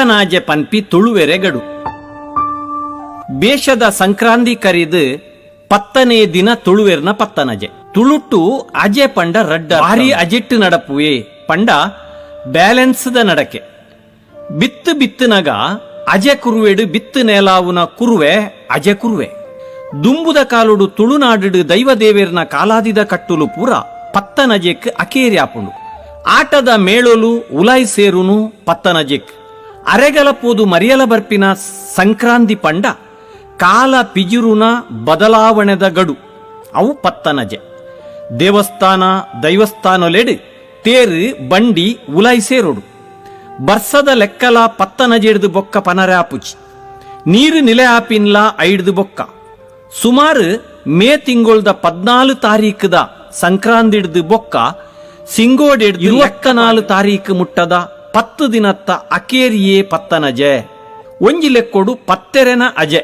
ಪತ್ತನಾಜೆ ಪನ್ಪಿ ತುಳುವೆರೆಗಡು ಬೇಷದ ಸಂಕ್ರಾಂತಿ ಕರಿದು ಪತ್ತನೇ ದಿನ ತುಳುವೆರ್ನ ಪತ್ತನಜೆ ತುಳುಟ್ಟು ಅಜೆ ಪಂಡ ರಡ್ಡ ಭಾರಿ ಅಜೆಟ್ಟು ನಡಪುವೆ ಪಂಡ ಬ್ಯಾಲೆನ್ಸ್ದ ನಡಕೆ ಬಿತ್ತು ಬಿತ್ತನಗ ಅಜೆ ಕುರುವೆಡು ಬಿತ್ತು ನೇಲಾವುನ ಕುರುವೆ ಅಜೆ ಕುರುವೆ ದುಂಬುದ ಕಾಲುಡು ತುಳುನಾಡು ದೈವದೇವೇರ್ನ ಕಾಲಾದಿದ ಕಟ್ಟುಲು ಪೂರ ಪತ್ತನಜೆಕ್ ಅಕೇರ್ಯಾಪುಂಡು ಆಟದ ಮೇಳೋಲು ಉಲಾಯ್ ಸೇರುನು ಪತ್ತನಜೆಕ್ ಅರೆಗಲಪೋದು ಮರಿಯಲ ಬರ್ಪಿನ ಸಂಕ್ರಾಂತಿ ಪಂಡ ಕಾಲ ಪಿಜುರುನ ಬದಲಾವಣೆದ ಗಡು ಅವು ಪತ್ತನಜೆ ದೇವಸ್ಥಾನ ದೈವಸ್ಥಾನಲೆಡು ತೇರು ಬಂಡಿ ಉಲಾಯ್ ಸೇರೋಡು ಬರ್ಸದ ಲೆಕ್ಕಲ ಪತ್ತನಜೆಡ್ದು ಬೊಕ್ಕ ಪನರಾಪುಚಿ ನೀರು ನಿಲೆ ಆಪಿನ್ಲ ಐಡ್ದು ಬೊಕ್ಕ ಸುಮಾರು ಮೇ ತಿಂಗೊಳ್ದ 14 ತಾರೀಕದ ಸಂಕ್ರಾಂತಿಡ್ದು ಬೊಕ್ಕ ಸಿಂಗೋಡೆಡ್ದು 24 ತಾರೀಕು ಮುಟ್ಟದ 10 ದಿನತ್ತ ಅಕೇರಿಯೇ ಪತ್ತನಜೆ ಒಂಜಿ ಲೆಕ್ಕೊಡು ಪತ್ತೆರೆನ ಅಜೆ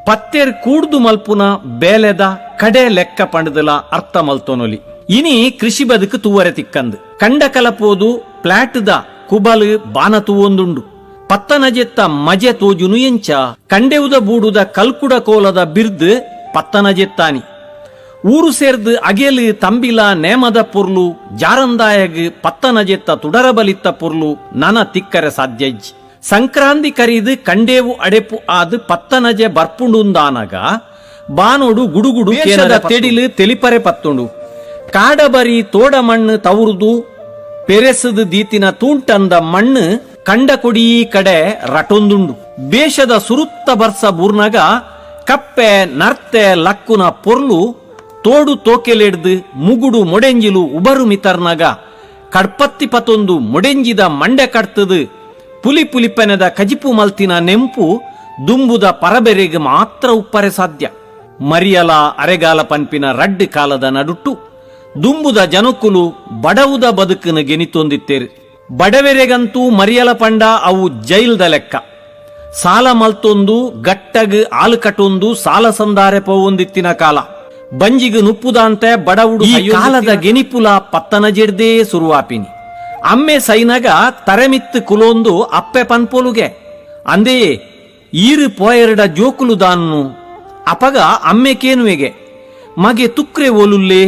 ಪತ್ತೆರ್ ಕೂಡ್ದು ಮಲ್ಪುನ ಬೇಲೆದ ಕಡೆ ಲೆಕ್ಕ ಪಂಡದಲ ಅರ್ಥ ಮಲ್ತೋನೊಲಿ ಇನಿ ಕೃಷಿ ಬದುಕು ತೂವರೆ ತಿಕ್ಕಂದು ಕಂಡ ಕಲಪೋದು ಪ್ಲಾಟ್ದ ಕುಬಲು ಬಾನ ತೂವೊಂದುಂಡು ಪತ್ತನಜೆತ್ತ ಮಜೆ ತೋಜುನು ಎಂಚ ಕಂಡೆವುದ ಬೂಡುದ ಕಲ್ಕುಡ ಕೋಲದ ಬಿರ್ದು ಪತ್ತನಜೆತ್ತಾನಿ ಊರು ಸೇರ್ದು ಅಗೆಲು ತಂಬಿಲ ನೇಮದ ಪುರ್ಲು ಜಾರಂದಾಯಗ್ ಪತ್ತನಜೆತ್ತ ತುಡರ ಬಲಿತ್ತ ಪುರ್ಲು ನನ ತಿಕ್ಕರೆ ಸಾಧ್ಯಜ್ಜಿ ಸಂಕ್ರಾಂತಿ ಕರೀದು ಕಂಡೇವು ಅಡೆಪು ಆದು ಪತ್ತನಜೆ ಬರ್ಪುಂಡುಂದಾನಗ ಬಾನೋಡು ಗುಡುಗುಡು ಕೇನದ ತೆಡಿಲು ತೆಲಿಪರೆ ಪತ್ತುಂಡು ಕಾಡಬರಿ ತೋಡ ಮಣ್ಣು ತವರುದು ಪೆರೆಸದು ದೀತಿನ ತೂಂಟಂದ ಮಣ್ಣು ಕಂಡ ಕೊಡಿ ಕಡೆ ರಟೊಂದುಂಡು ಬೇಷದ ಸುರುತ್ತ ಬರ್ಸ ಬೂರ್ನಗ ಕಪ್ಪೆ ನರ್ತೆ ಲಕ್ಕುನ ಪೊರ್ಲು ತೋಡು ತೋಕೆಲೆಡ್ದು ಮುಗುಡು ಮೊಡೆಂಜಿಲು ಉಬರು ಮಿತರ್ನಗ ಕಡ್ಪತ್ತಿ ಪತೊಂದು ಮೊಡೆಂಜಿದ ಮಂಡೆ ಕಡ್ತದು ಪುಲಿ ಪುಲಿಪೆನದ ಕಜಿಪು ಮಲ್ತಿನ ನೆಂಪು ದುಂಬುದ ಪರಬೆರೆಗೆ ಮಾತ್ರ ಉಪ್ಪರೆ ಸಾಧ್ಯ ಮರಿಯಲ ಅರೆಗಾಲ ಪನ್ಪಿನ ರಡ್ಡು ಕಾಲದ ನಡುಟ್ಟು ದುಂಬುದ ಜನಕುಲು ಬಡವುದ ಬದುಕನ್ನು ಗೆನಿತೊಂದಿತ್ತೇರು ಬಡವೆರೆಗಂತೂ ಮರಿಯಲ ಪಂಡ ಅವು ಜೈಲ್ದ ಲೆಕ್ಕ ಸಾಲ ಮಲ್ತೊಂದು ಗಟ್ಟಗ್ ಆಲು ಕಟ್ಟೊಂದು ಸಾಲ ಸಂದಾರೆ ಪೋವೊಂದಿತ್ತಿನ ಕಾಲ ಬಂಜಿಗು ನುಪ್ಪುದಂತೆ ಬಡವುಡು ಕಾಲದ ಗೆನಿಪುಲ ಪತ್ತನಜೆಡ್ದೇ ಸುರುವಾಪಿನಿ ಅಮ್ಮೆ ಸೈನಗ ತರೆಮಿತ್ತು ಕುಲೊಂದು ಅಪ್ಪೆ ಪನ್ಪೊಲುಗೆ ಅಂದೇ ಈರು ಪೋಯರಡ ಜೋಕುಲು ದಾನ್ನು ಅಪಗ ಅಮ್ಮೆ ಕೇನುವೆಗೆ ಮಗೆ ತುಕ್ರೆ ಓಲುಲ್ಲೇ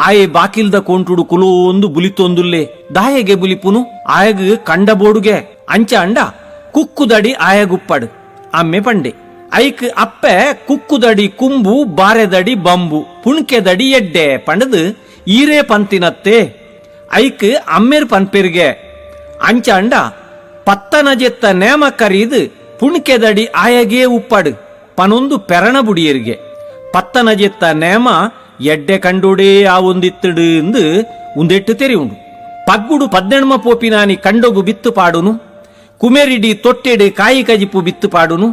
ಆಯೆ ಬಾಕಿಲ್ದ ಕೊಂಟುಡು ಕುಲೋಂದು ಬುಲಿತೊಂದುಲ್ಲೇ ದಾಯಗೆ ಬುಲಿಪುನು ಆಯಗ್ ಕಂಡ ಬೋಡುಗೆ ಅಂಚ ಅಂಡ ಕುಕ್ಕುದಡಿ ಆಯಗುಪ್ಪಡು ಅಮ್ಮೆ ಪಂಡೆ ಐಕ್ ಅಪ್ಪೆ ಕುಕ್ಕುದಡಿ ಕುಂಬು ಬಾರೆದಡಿ ಬಂಬು ಪುಣ್ಕೆದಡಿ ಎಡ್ಡೆ ಪಂಡದು ಈರೇ ಪಂತಿನತ್ತೆ ಐಕ್ ಅಮ್ಮೇರ್ ಪನ್ಪೆರ್ಗೆ ಅಂಚ ಅಂಡ ಪತ್ತನಜೆತ್ತ ನೇಮ ಕರೀದು ಪುಣ್ಕೆದಡಿ ಆಯಗೇ ಉಪ್ಪಡು ಪನೊಂದು ಪೆರಣ ಬುಡಿಯರ್ಗೆ ಪತ್ತನಜೆತ್ತ ನೇಮ ಎಡ್ಡೆ ಕಂಡೋಡೇ ಆ ಒಂದಿತ್ತಡು ಎಂದು ಉಂದೆಟ್ಟು ತೆರೆಯುಂಡು ಪಗ್ಗುಡು ಪದ್ದೆಣ್ಮ ಪೋಪಿನಾನಿ ಕಂಡೊಗು ಬಿತ್ತು ಪಾಡುನು ಕುಮೆರಿಡಿ ತೊಟ್ಟೆಡು ಕಾಯಿ ಕಜಿಪು ಬಿತ್ತು ಪಾಡುನು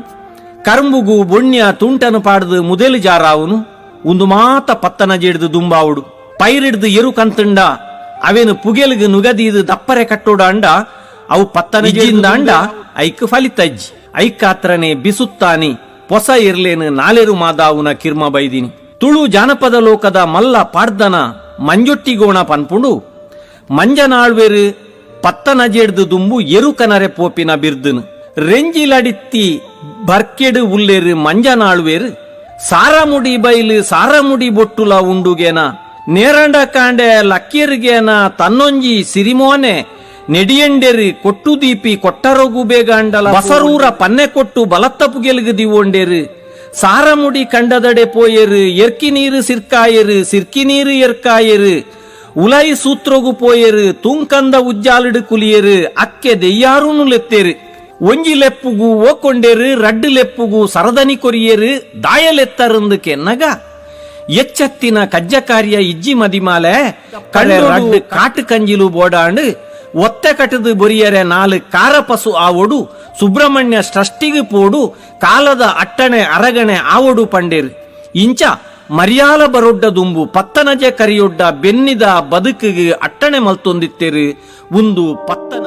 ಕರ್ಮುಗು ಬೊಣ್ಯ ತುಂಟನು ಪಾಡ್ದು ಮುದೆಲು ಜಾರಾವುನು ಒಂದು ಮಾತ ಪತ್ತನಜೆಡ್ದು ದುಂಬಾವುಡು ಪೈರಿಡ್ದು ಎರು ಕಂತಂಡ ಅವೇನು ಪುಗೆಲ್ಗು ನುಗದೀದು ದಪ್ಪರೆ ಕಟ್ಟೋಡ ಅಂಡ ಅವು ಪತ್ತನಜೆಯಿಂದ ಅಂಡ ಐಕ್ ಫಲಿತಜ್ಜಿ ಐಕ್ ಆತ್ರನೆ ಬಿಸುತ್ತಾನಿ ಪೊಸ ಇರ್ಲೇನು ನಾಲೆರು ಮಾದಾವುನ ಕಿರ್ಮ ಬೈದಿನಿ ತುಳು ಜಾನಪದ ಲೋಕದ ಮಲ್ಲ ಪಾಡ್ದನ ಮಂಜೊಟ್ಟಿಗೋಣ ಪನ್ಪುಂಡು ಮಂಜನಾಳ್ವೇರು ಪತ್ತನಜೆಡ್ದು ದುಂಬು ಎರು ಕನರೆ ಪೋಪಿನ ಬಿರ್ದುನು ರೆಂಜಿಲಡಿತ್ತಿ ಬರ್ಕೆಡು ಉಲ್ಲೇರು ಮಂಜನಾಳ್ವೇರು ಸಾರಮುಡಿ ಬೈಲು ಸಾರಮುಡಿ ಬೊಟ್ಟುಲ ಉಂಡುಗೇನ ನೇರಂಡ ಕಾಂಡೆ ಲಕ್ಕಿರ್ಗೇನ ತನ್ನೊಂಜಿ ಸಿರಿಮೋನೆ ನೆಡಿಯಂಡೆರು ಕೊಟ್ಟು ದೀಪಿ ಕೊಟ್ಟರೋಗು ಬೇಗ ಅಂಡಲ ಬಸರೂರ ಪನ್ನೆ ಕೊಟ್ಟು ಬಲತ್ತ ಪುಗೆಲ್ಗು ದಿವೊಂಡೇರು ಸಾರಮುಡಿ ಕಂಡದಡೆ ಪೋಯರು ಎರ್ಕಿ ನೀರು ಸಿರ್ಕಾಯರು ಸಿರ್ಕಿ ನೀರು ಎರ್ಕಾಯರು ಉಲೈ ಸೂತ್ರೊಗು ಪೋಯರು ತುಂಕಂದ ಉಜ್ಜಾಲಡು ಕುಲಿಯರು ಅಕ್ಕೆ ದೆಯ್ಯಾರೂನು ಲೆತ್ತೇರು ಒಂಜಿ ಲೆಪ್ಪುಗು ಓಕೊಂಡೇರು ರಡ್ಡು ಲೆಪ್ಪುಗು ಸರದನಿ ಕೊರಿಯರು ದಾಯಲೆತ್ತರಂದು ಕೆನ್ನಗ ಎಚ್ಚತ್ತಿನ ಕಜ್ಜ ಕಾರ್ಯ ಇಜ್ಜಿ ಮದಿಮಾಲೆ ಕಳೆ ರಡ್ಡು ಕಾಟು ಕಂಜಿಲು ಬೋಡಾಂಡು ಒತ್ತೆ ಕಟದು ಬೊರಿಯರೆ 4 ಕಾರ ಪಸು ಆವೊಡು ಸುಬ್ರಹ್ಮಣ್ಯ ಷಷ್ಠಿಗೆ ಪೋಡು ಕಾಲದ ಅಟ್ಟಣೆ ಅರಗಣೆ ಆವೊಡು ಪಂಡೇರು ಇಂಚ ಮರ್ಯಾಲ ಬರೊಡ್ಡ ದುಂಬು ಪತ್ತನಜೆ ಕರಿಯೊಡ್ಡ ಬೆನ್ನಿದ ಬದುಕಿಗೆ ಅಟ್ಟಣೆ ಮಲ್ತೊಂದಿತ್ತೇರು ಒಂದು ಪತ್ತನ